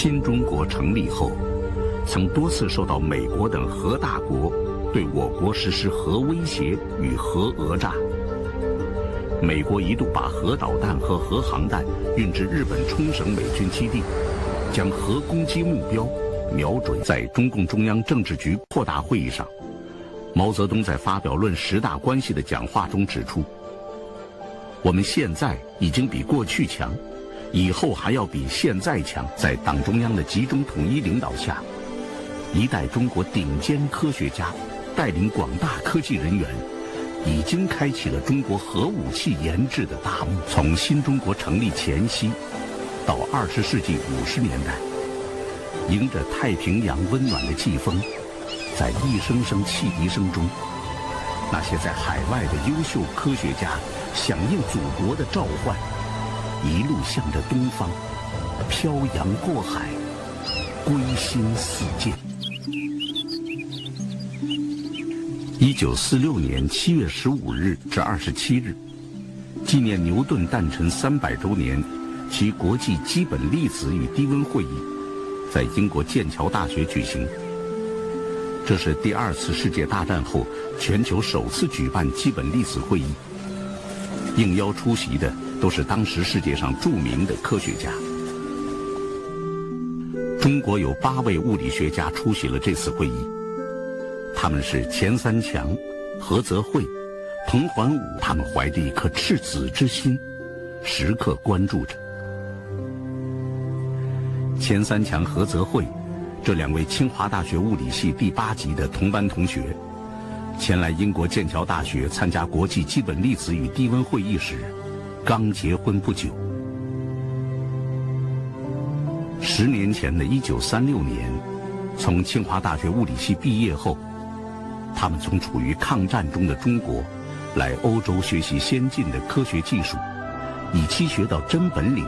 新中国成立后，曾多次受到美国等核大国对我国实施核威胁与核讹诈。美国一度把核导弹和核航弹运至日本冲绳美军基地，将核攻击目标瞄准。在中共中央政治局扩大会议上，毛泽东在发表论十大关系的讲话中指出，我们现在已经比过去强，以后还要比现在强。在党中央的集中统一领导下，一代中国顶尖科学家带领广大科技人员，已经开启了中国核武器研制的大幕。从新中国成立前夕到20世纪50年代，迎着太平洋温暖的季风，在一声声汽笛声中，那些在海外的优秀科学家响应祖国的召唤，一路向着东方，漂洋过海，归心似箭。1946年7月15日至27日，纪念牛顿诞辰300周年，其国际基本粒子与低温会议在英国剑桥大学举行。这是第2次世界大战后全球首次举办基本粒子会议，应邀出席的都是当时世界上著名的科学家。中国有8位物理学家出席了这次会议，他们是钱三强、何泽慧、彭桓武。他们怀着一颗赤子之心，时刻关注着。钱三强、何泽慧这2位清华大学物理系第8级的同班同学，前来英国剑桥大学参加国际基本粒子与低温会议时，刚结婚不久。10年前的1936年，从清华大学物理系毕业后，他们从处于抗战中的中国来欧洲学习先进的科学技术，以期学到真本领，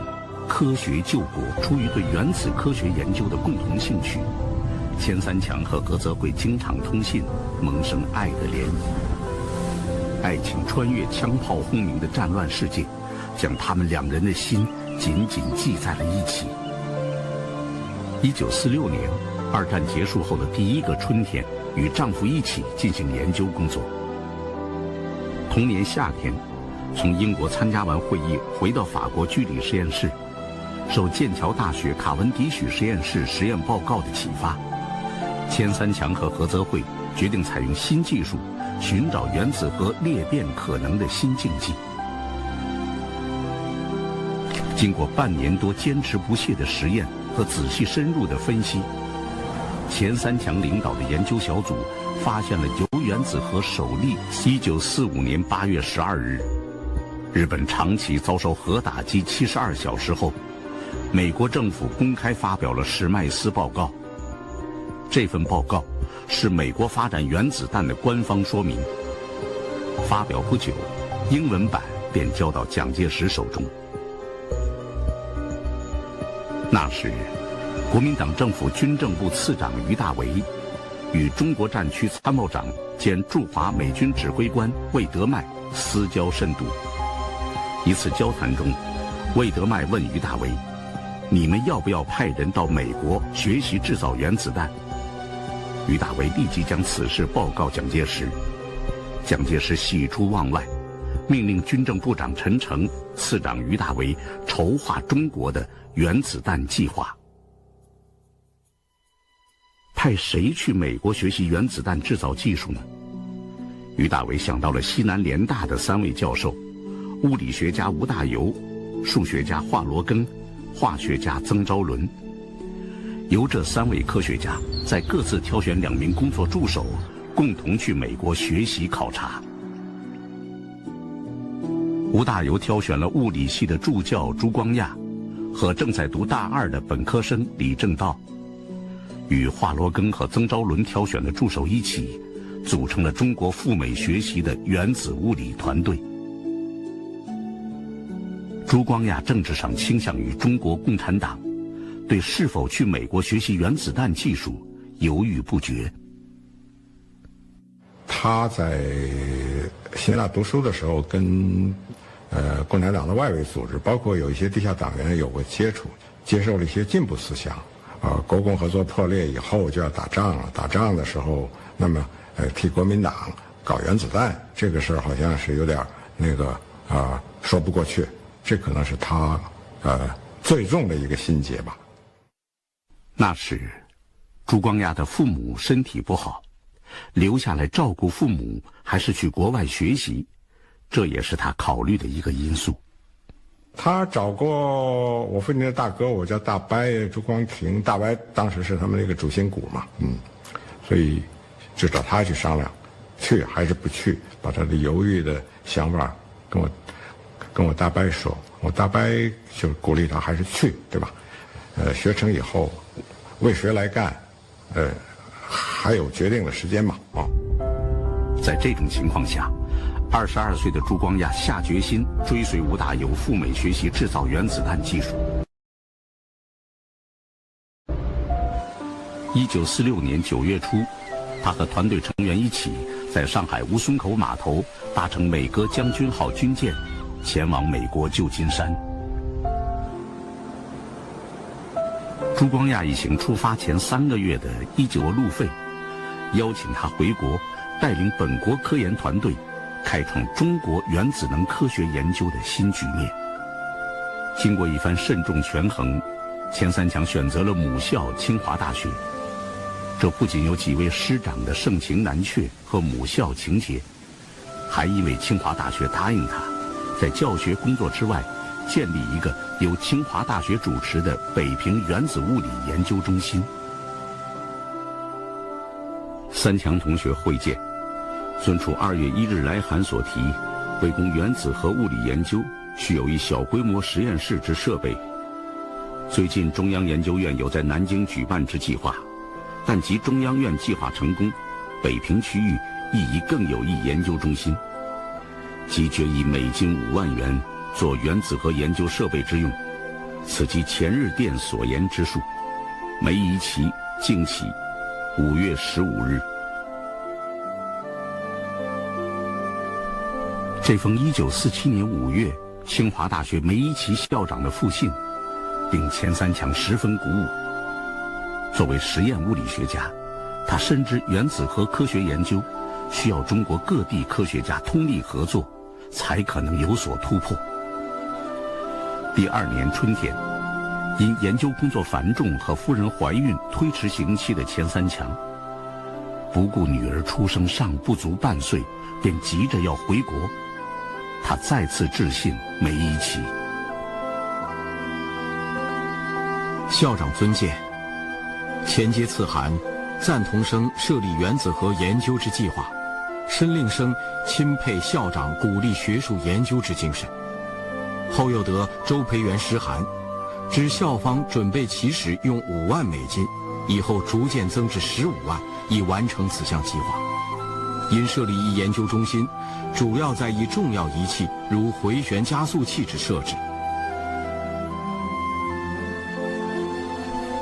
科学救国。出于对原子科学研究的共同兴趣，钱三强和何泽慧经常通信，萌生爱的涟漪。爱情穿越枪炮轰鸣的战乱世界，将他们2人的心紧紧系在了一起。1946年，2战结束后的第1个春天，与丈夫一起进行研究工作。同年夏天，从英国参加完会议，回到法国居里实验室，受剑桥大学卡文迪许实验室实验报告的启发，钱三强和何泽慧决定采用新技术，寻找原子核裂变可能的新境界。经过半年多坚持不懈的实验和仔细深入的分析，钱三强领导的研究小组发现了铀原子核首例。1945年8月12日，日本长崎遭受核打击72小时后，美国政府公开发表了史麦斯报告。这份报告是美国发展原子弹的官方说明。发表不久，英文版便交到蒋介石手中。那时，国民党政府军政部次长于大为与中国战区参谋长兼驻华美军指挥官魏德迈私交甚笃。一次交谈中，魏德迈问于大为：“你们要不要派人到美国学习制造原子弹？”于大为立即将此事报告蒋介石。蒋介石喜出望外，命令军政部长陈诚、次长于大为筹划中国的原子弹计划。派谁去美国学习原子弹制造技术呢？于大为想到了西南联大的3位教授：物理学家吴大猷、数学家华罗庚、化学家曾昭伦。由这3位科学家再各自挑选2名工作助手，共同去美国学习考察。吴大猷挑选了物理系的助教朱光亚和正在读大2的本科生李政道，与华罗庚和曾昭伦挑选的助手一起，组成了中国赴美学习的原子物理团队。朱光亚政治上倾向于中国共产党，对是否去美国学习原子弹技术犹豫不决。他在希腊读书的时候，跟共产党的外围组织，包括有一些地下党员有过接触，接受了一些进步思想国共合作破裂以后就要打仗了，打仗的时候，那么替国民党搞原子弹，这个事儿好像是有点说不过去，这可能是他最重的一个心结吧。那时，朱光亚的父母身体不好，留下来照顾父母，还是去国外学习，这也是他考虑的一个因素。他找过我父亲的大哥，我叫大伯朱光庭，大伯当时是他们那个主心骨嘛，所以就找他去商量，去还是不去，把他的犹豫的想法跟我大伯说，我大伯就鼓励他还是去，对吧？学成以后为谁来干，还有决定的时间嘛，在这种情况下，22岁的朱光亚下决心追随吴大猷赴美学习制造原子弹技术。1946年9月初，他和团队成员一起在上海吴淞口码头搭乘美鸽将军号军舰，前往美国旧金山。朱光亚一行出发前3个月的19个路费，邀请他回国，带领本国科研团队开创中国原子能科学研究的新局面。经过一番慎重权衡，钱三强选择了母校清华大学。这不仅有几位师长的盛情难却和母校情结，还因为清华大学答应他，在教学工作之外，建立一个由清华大学主持的北平原子物理研究中心。三强同学会见，孙楚2月1日来函所提，为供原子核物理研究，需有一小规模实验室之设备。最近中央研究院有在南京举办之计划，但即中央院计划成功，北平区域亦宜更有一研究中心，即决议每京5万元做原子核研究设备之用，此即前日电所言之数。每一期敬起5月15日。这封1947年5月清华大学梅贻琦校长的复信，令钱三强十分鼓舞。作为实验物理学家，他深知原子核科学研究需要中国各地科学家通力合作，才可能有所突破。第2年春天，因研究工作繁重和夫人怀孕推迟刑期的钱三强，不顾女儿出生尚不足半岁，便急着要回国。他再次致信梅贻琦：校长尊荐，前接赐函，赞同生设立原子核研究之计划，申令生钦佩校长鼓励学术研究之精神。后又得周培源诗函，指校方准备起始用5万美金，以后逐渐增至15万，以完成此项计划。因设立一研究中心，主要在以重要仪器如回旋加速器之设置。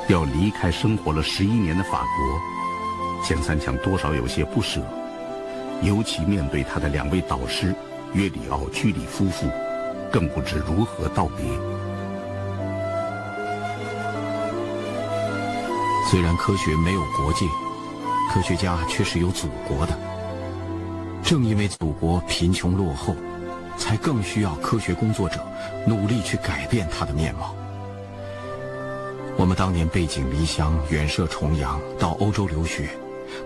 要离开生活了11年的法国，钱三强多少有些不舍，尤其面对他的2位导师约里奥、居里夫妇，更不知如何道别。虽然科学没有国界，科学家却是有祖国的。正因为祖国贫穷落后，才更需要科学工作者努力去改变它的面貌。我们当年背井离乡，远涉重洋，到欧洲留学，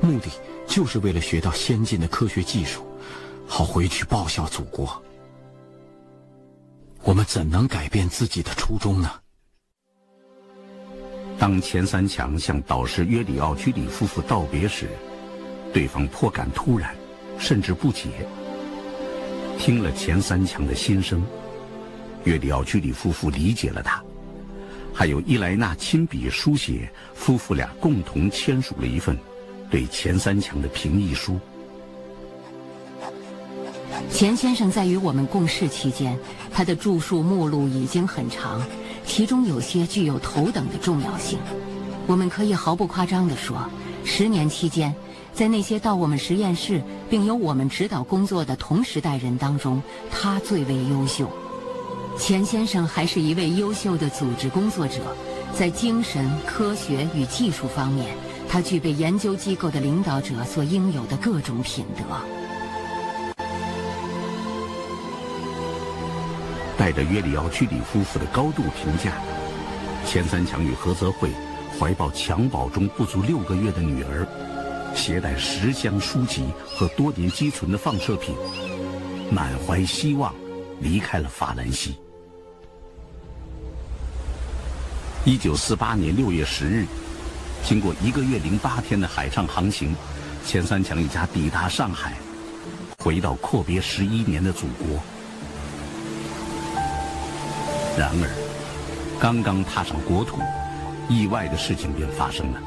目的就是为了学到先进的科学技术，好回去报效祖国。我们怎能改变自己的初衷呢？当钱三强向导师约里奥、居里夫妇道别时，对方颇感突然，甚至不解。听了钱三强的心声，约里奥、居里夫妇理解了他，还有伊莱娜亲笔书写，夫妇俩共同签署了一份对钱三强的评议书。钱先生在与我们共事期间，他的著述目录已经很长，其中有些具有头等的重要性。我们可以毫不夸张地说，10年期间，在那些到我们实验室并由我们指导工作的同时代人当中，他最为优秀。钱先生还是一位优秀的组织工作者，在精神、科学与技术方面，他具备研究机构的领导者所应有的各种品德。带着约里奥居里夫妇的高度评价，钱三强与何泽慧怀抱襁褓中不足6个月的女儿，携带10箱书籍和多年积存的放射品，满怀希望离开了法兰西。1948年6月10日，经过1个月08天的海上航行，钱三强一家抵达上海，回到阔别11年的祖国。然而，刚刚踏上国土，意外的事情便发生了。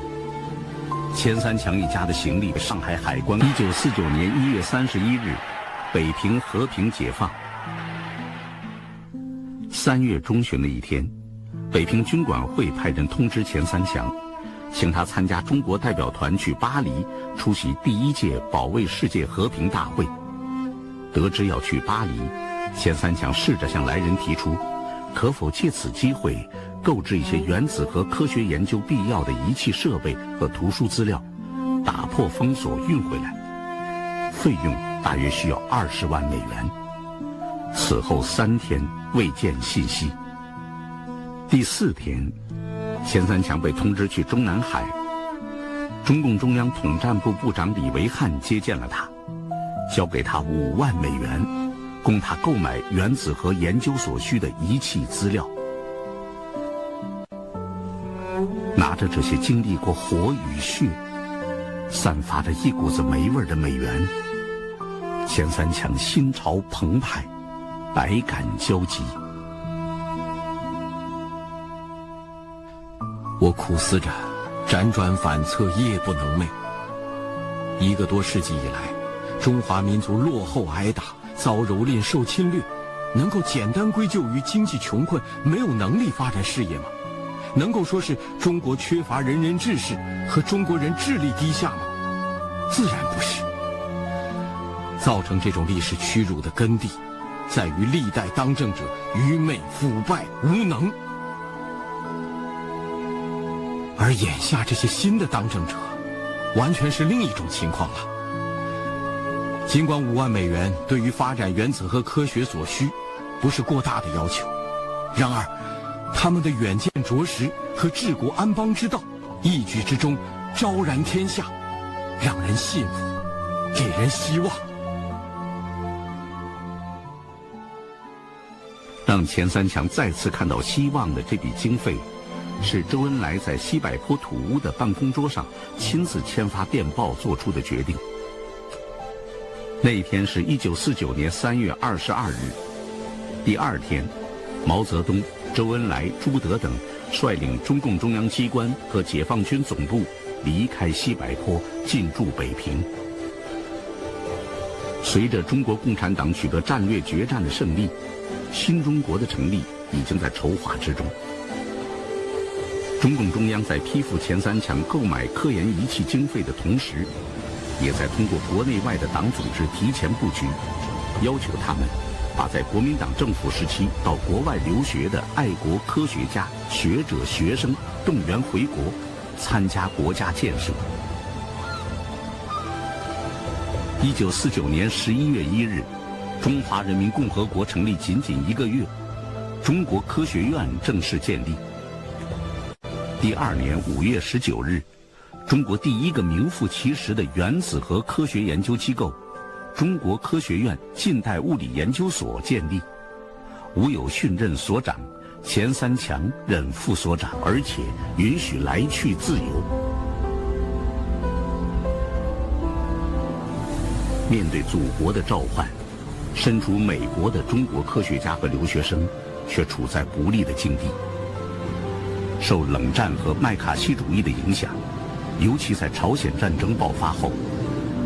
钱三强一家的行李被上海海关1949年1月31日，北平和平解放。3月中旬的一天，北平军管会派人通知钱三强，请他参加中国代表团去巴黎出席第1届保卫世界和平大会。得知要去巴黎，钱三强试着向来人提出，可否借此机会购置一些原子核科学研究必要的仪器设备和图书资料，打破封锁运回来，费用大约需要20万美元。此后3天未见信息。第4天，钱三强被通知去中南海，中共中央统战部部长李维汉接见了他，交给他5万美元，供他购买原子核研究所需的仪器资料。拿着这些经历过火与血，散发着一股子霉味的美元，钱三强心潮澎湃，百感交集。我苦思着，辗转反侧，夜不能寐。1个多世纪以来，中华民族落后挨打，遭蹂躏受侵略，能够简单归咎于经济穷困，没有能力发展事业吗？能够说是中国缺乏仁人志士和中国人智力低下吗？自然不是。造成这种历史屈辱的根蒂，在于历代当政者愚昧、腐败、无能。而眼下这些新的当政者，完全是另一种情况了。尽管5万美元对于发展原子核科学所需，不是过大的要求，然而，他们的远见卓识和治国安邦之道，一举之中昭然天下，让人信服，给人希望。让钱三强再次看到希望的这笔经费，是周恩来在西柏坡土屋的办公桌上亲自签发电报做出的决定。那一天是1949年3月22日，第2天，毛泽东、周恩来、朱德等率领中共中央机关和解放军总部离开西柏坡，进驻北平。随着中国共产党取得战略决战的胜利，新中国的成立已经在筹划之中。中共中央在批复钱三强购买科研仪器经费的同时，也在通过国内外的党组织提前布局，要求他们把在国民党政府时期到国外留学的爱国科学家、学者、学生动员回国，参加国家建设。1949年11月1日，中华人民共和国成立仅1个月，中国科学院正式建立。第2年5月19日，中国第1个名副其实的原子核科学研究机构中国科学院近代物理研究所建立，吴有训任所长，钱三强任副所长，而且允许来去自由。面对祖国的召唤，身处美国的中国科学家和留学生却处在不利的境地。受冷战和麦卡锡主义的影响，尤其在朝鲜战争爆发后，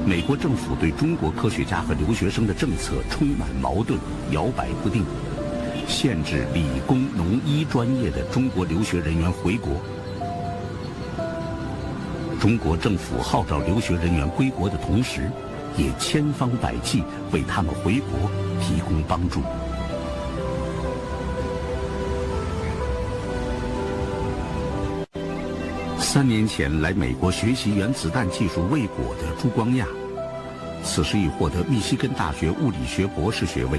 美国政府对中国科学家和留学生的政策充满矛盾，摇摆不定，限制理工农医专业的中国留学人员回国。中国政府号召留学人员归国的同时，也千方百计为他们回国提供帮助。3年前来美国学习原子弹技术未果的朱光亚，此时已获得密西根大学物理学博士学位。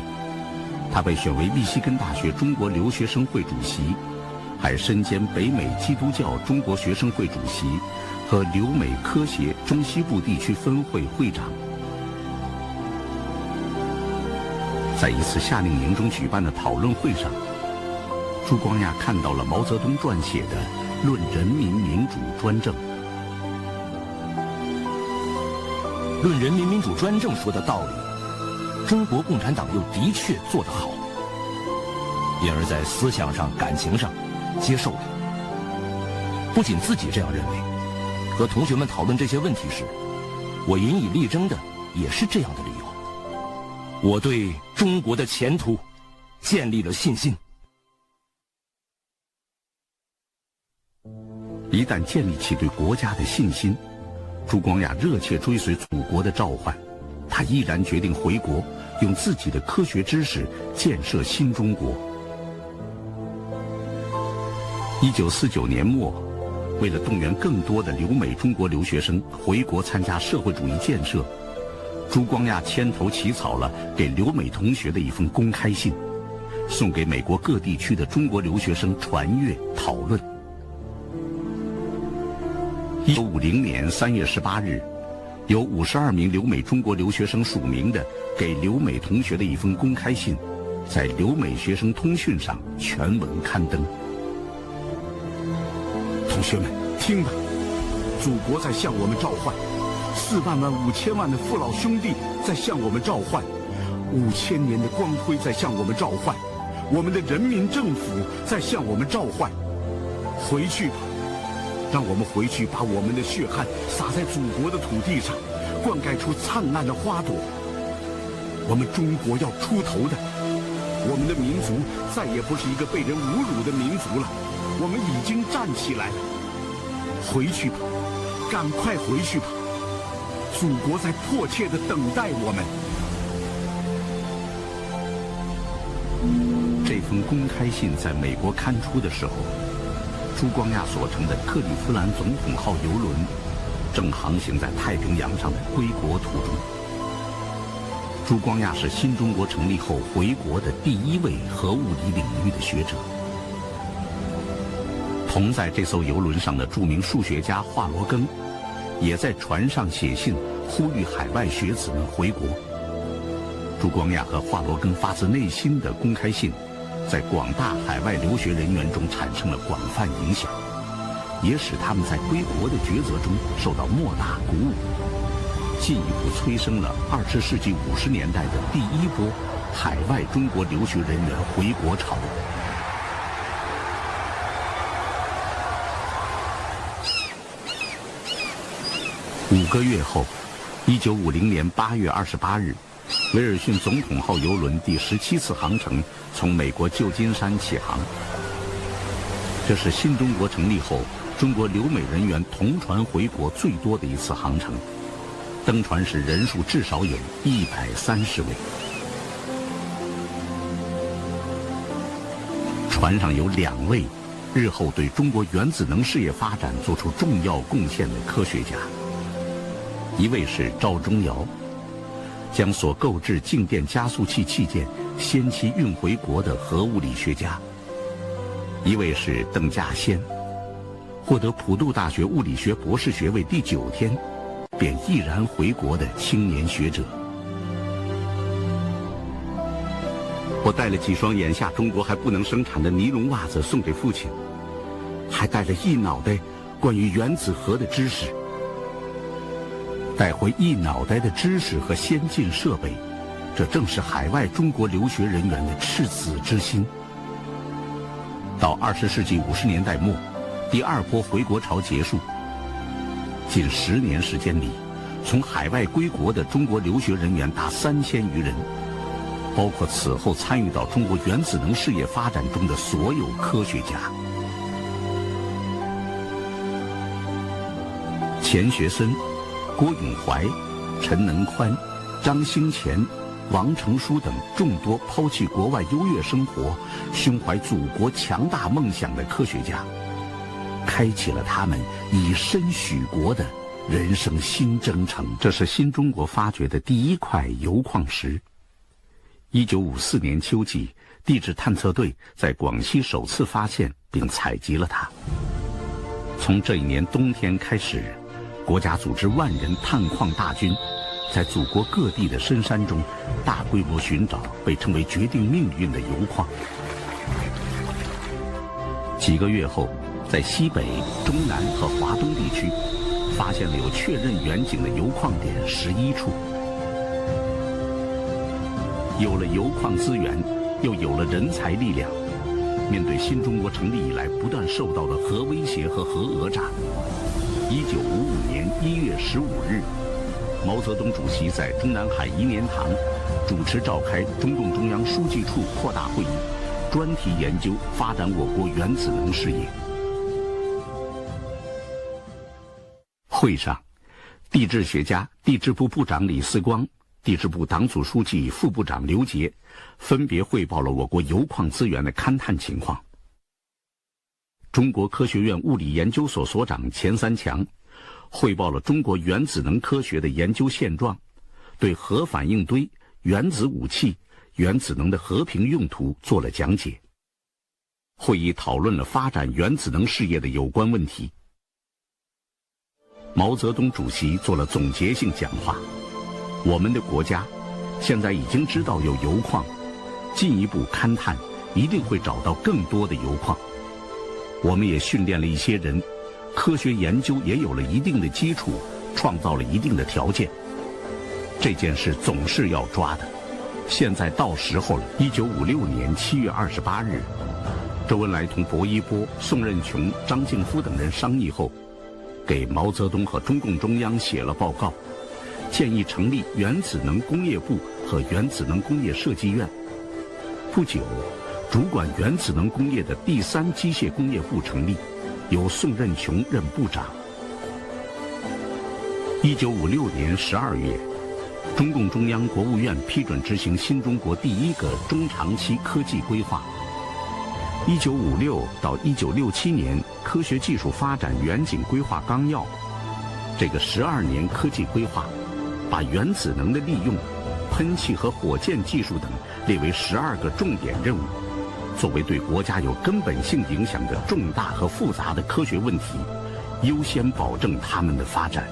他被选为密西根大学中国留学生会主席，还身兼北美基督教中国学生会主席和留美科协中西部地区分会会长。在一次夏令营中举办的讨论会上，朱光亚看到了毛泽东撰写的《论人民民主专政》。论人民民主专政说的道理，中国共产党又的确做得好，因而在思想上、感情上接受了。不仅自己这样认为，和同学们讨论这些问题时，我引以力争的也是这样的理由。我对中国的前途建立了信心。一旦建立起对国家的信心，朱光亚热切追随祖国的召唤，他毅然决定回国，用自己的科学知识建设新中国。1949年末，为了动员更多的留美中国留学生回国参加社会主义建设，朱光亚牵头起草了给留美同学的一封公开信，送给美国各地区的中国留学生传阅讨论。1950年3月18日，由52名留美中国留学生署名的给留美同学的一封公开信，在留美学生通讯上全文刊登。同学们，听吧，祖国在向我们召唤，4万万5千万的父老兄弟在向我们召唤，5000年的光辉在向我们召唤，我们的人民政府在向我们召唤。回去吧，让我们回去把我们的血汗洒在祖国的土地上，灌溉出灿烂的花朵。我们中国要出头的，我们的民族再也不是一个被人侮辱的民族了，我们已经站起来了。回去吧，赶快回去吧，祖国在迫切地等待我们。这封公开信在美国刊出的时候，朱光亚所乘的克利夫兰总统号邮轮正航行在太平洋上的归国途中。朱光亚是新中国成立后回国的第1位核物理领域的学者。同在这艘邮轮上的著名数学家华罗庚，也在船上写信呼吁海外学子们回国。朱光亚和华罗庚发自内心的公开信，在广大海外留学人员中产生了广泛影响，也使他们在归国的抉择中受到莫大鼓舞，进一步催生了20世纪50年代的第1波海外中国留学人员回国潮。5个月后，1950年8月28日，威尔逊总统号邮轮第17次航程从美国旧金山起航。这是新中国成立后中国留美人员同船回国最多的一次航程，登船时人数至少有130位。船上有2位日后对中国原子能事业发展做出重要贡献的科学家，一位是赵忠尧，将所购置静电加速器器件先期运回国的核物理学家；一位是邓稼先，获得普渡大学物理学博士学位第9天便毅然回国的青年学者。我带了几双眼下中国还不能生产的尼龙袜子送给父亲，还带了一脑袋关于原子核的知识。带回一脑袋的知识和先进设备，这正是海外中国留学人员的赤子之心。到20世纪50年代末，第2波回国潮结束，近10年时间里，从海外归国的中国留学人员达3000余人，包括此后参与到中国原子能事业发展中的所有科学家。钱学森、郭永怀、陈能宽、张兴乾、王成书等众多抛弃国外优越生活、胸怀祖国强大梦想的科学家，开启了他们以身许国的人生新征程。这是新中国发掘的第一块铀矿石。1954年秋季，地质探测队在广西首次发现并采集了它。从这一年冬天开始，国家组织万人探矿大军，在祖国各地的深山中大规模寻找被称为决定命运的铀矿。几个月后，在西北、中南和华东地区发现了有确认远景的铀矿点11处。有了铀矿资源，又有了人才力量，面对新中国成立以来不断受到的核威胁和核讹诈，1955年1月15日，毛泽东主席在中南海颐年堂主持召开中共中央书记处扩大会议，专题研究发展我国原子能事业。会上，地质学家、地质部部长李四光、地质部党组书记、副部长刘杰分别汇报了我国铀矿资源的勘探情况。中国科学院物理研究所所长钱三强汇报了中国原子能科学的研究现状，对核反应堆、原子武器、原子能的和平用途做了讲解。会议讨论了发展原子能事业的有关问题。毛泽东主席做了总结性讲话。我们的国家现在已经知道有铀矿，进一步勘探一定会找到更多的铀矿。我们也训练了一些人，科学研究也有了一定的基础，创造了一定的条件。这件事总是要抓的，现在到时候了。1956年7月28日，周恩来同薄一波、宋任穷、张敬夫等人商议后，给毛泽东和中共中央写了报告，建议成立原子能工业部和原子能工业设计院。不久，主管原子能工业的第3机械工业部成立，由宋任穷任部长。1956年12月，中共中央、国务院批准执行新中国第一个中长期科技规划。1956到1967年科学技术发展远景规划纲要，这个12年科技规划，把原子能的利用、喷气和火箭技术等列为12个重点任务，作为对国家有根本性影响的重大和复杂的科学问题，优先保证它们的发展。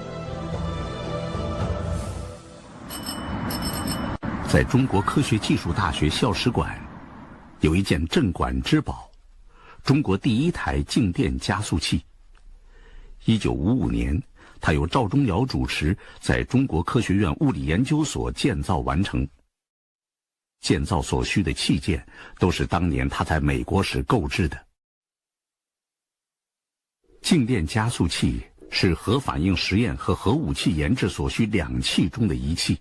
在中国科学技术大学校史馆，有一件镇馆之宝，中国第一台静电加速器。1955年，它由赵忠尧主持，在中国科学院物理研究所建造完成。建造所需的器件都是当年他在美国时购置的。静电加速器是核反应实验和核武器研制所需2器中的一器，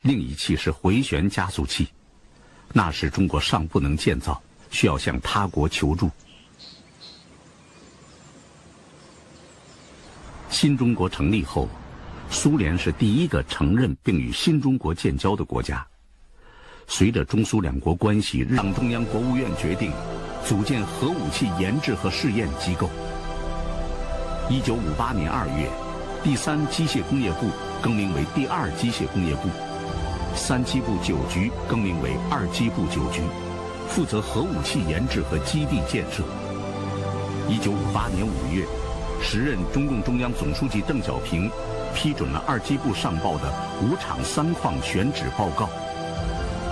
另一器是回旋加速器，那时中国尚不能建造，需要向他国求助。新中国成立后，苏联是第一个承认并与新中国建交的国家。随着中苏两国关系，党中央、国务院决定组建核武器研制和试验机构。1958年2月，第3机械工业部更名为第2机械工业部，3机部9局更名为2机部9局，负责核武器研制和基地建设。1958年5月，时任中共中央总书记邓小平批准了2机部上报的5厂3矿选址报告，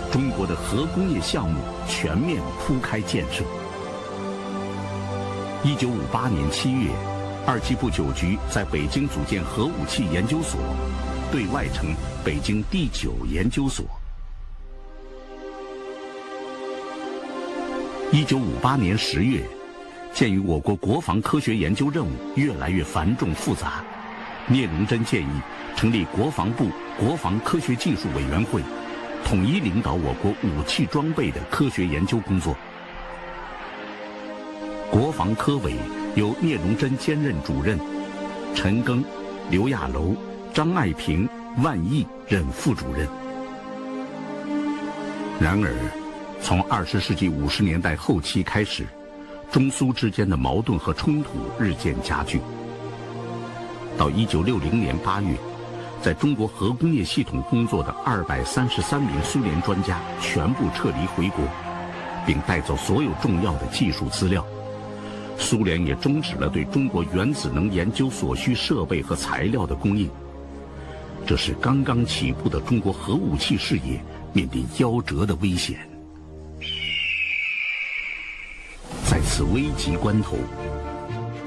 中国的核工业项目全面铺开建设。1958年7月，2机部9局在北京组建核武器研究所，对外称北京第9研究所。1958年10月，鉴于我国国防科学研究任务越来越繁重复杂，聂荣臻建议成立国防部国防科学技术委员会，统一领导我国武器装备的科学研究工作。国防科委由聂荣臻兼任主任，陈赓、刘亚楼、张爱萍、万毅任副主任。然而，从20世纪50年代后期开始，中苏之间的矛盾和冲突日渐加剧。到1960年8月，在中国核工业系统工作的233名苏联专家全部撤离回国，并带走所有重要的技术资料。苏联也终止了对中国原子能研究所需设备和材料的供应。这是刚刚起步的中国核武器事业面临夭折的危险。在此危急关头，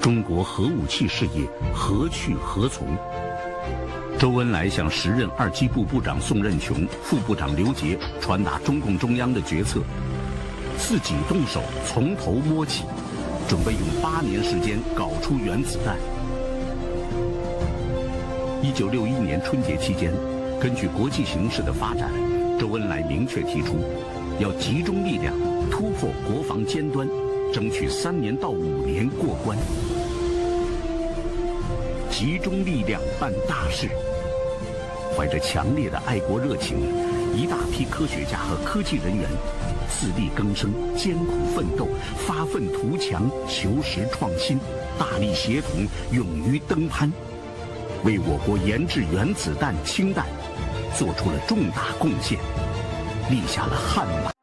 中国核武器事业何去何从？周恩来向时任二机部部长宋任穷、副部长刘杰传达中共中央的决策，自己动手从头摸起，准备用8年时间搞出原子弹。1961年春节期间，根据国际形势的发展，周恩来明确提出，要集中力量突破国防尖端，争取3年到5年过关。集中力量办大事，怀着强烈的爱国热情，一大批科学家和科技人员自力更生，艰苦奋斗，发愤图强，求实创新，大力协同，勇于登攀，为我国研制原子弹、氢弹做出了重大贡献，立下了汗马。